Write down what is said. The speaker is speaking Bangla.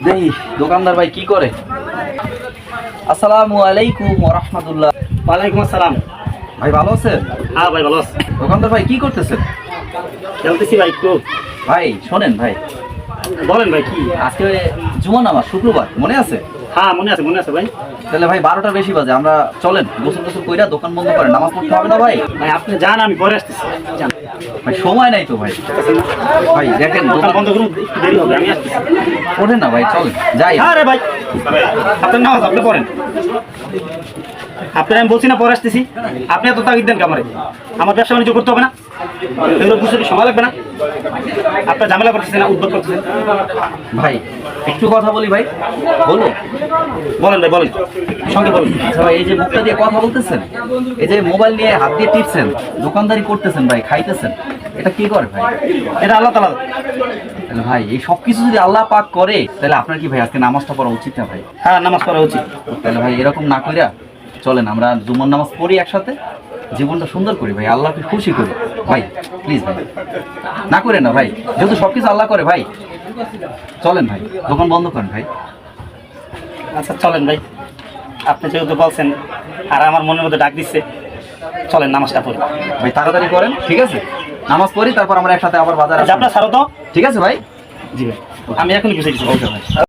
দেখি দোকানদার ভাই কি করে। আসসালামু আলাইকুম ওয়া রাহমাতুল্লাহ। ওয়ালাইকুম আসসালাম। ভাই ভালো আছেন? হ্যাঁ ভাই ভালো আছি। দোকানদার ভাই কি করতেছেন? খেলতেছি ভাই একটু। ভাই শোনেন ভাই, বলেন ভাই কি? আজকে জুমা নামাজ শুক্রবার মনে আছে? হ্যাঁ মনে আছে ভাই। তাহলে ভাই 12টা বেশি বাজে, আমরা চলেন গোসল টোসল কইরা দোকান বন্ধ করেন, নামাজ পড়তে হবে না ভাই? ভাই আপনি যান, আমি পরে আসতেছি। যান ভাই সময় নাই তো ভাই। ভাই দেখেন দোকান বন্ধ করুন, একটু দেরি হবে, আমি আসতেছি। ওঠেন না ভাই, চলেন যাই। আরে ভাই আপনার নামাজ আপনি পড়েন। আপনার আমি বলছি না পরে আসতেছি, আপনি এত তাগিদ দেন কামারে। আমার ব্যবসা বাণিজ্য করতে হবে না, এগুলো বুঝতে কি সময় লাগবে না? আপনার ঝামেলা করতেছেন না, উদ্যোগ করতেছেন। ভাই একটু কথা বলি ভাই, বলো। বলেন ভাই বলেন, সঙ্গে বলুন। আচ্ছা ভাই, এই যে মুখটা দিয়ে কথা বলতেছেন, এই যে মোবাইল নিয়ে হাত দিয়ে টিপছেন, দোকানদারি করতেছেন ভাই, খাইতেছেন, এটা কি করে ভাই? এটা আল্লাহ তাআলা। তাহলে ভাই এই সব কিছু যদি আল্লাহ পাক করে, তাহলে আপনার কি ভাই আজকে নামাজটা পড়া উচিত না ভাই? হ্যাঁ নামাজ পড়া উচিত। তাহলে ভাই এরকম না কইরা চলেন আমরা জুমার নামাজ পড়ি একসাথে, জীবনটা সুন্দর করি ভাই, আল্লাহকে খুশি করি ভাই। প্লিজ ভাই না করেন না ভাই, যেহেতু সব কিছু আল্লাহ করে ভাই। চলেন ভাই, দোকান বন্ধ করেন ভাই। আচ্ছা চলেন ভাই, আপনি যেহেতু বলছেন আর আমার মনের মধ্যে ডাক দিচ্ছে, চলেন নামাজটা পড়ি। ভাই তাড়াতাড়ি করেন, ঠিক আছে? নামাজ পড়ি, তারপর আমরা একসাথে আবার বাজারে আপনার ছাড়ো তো। ঠিক আছে ভাই? জি ভাই, আমি এখনই বুঝে দিচ্ছি। ওকে ভাই।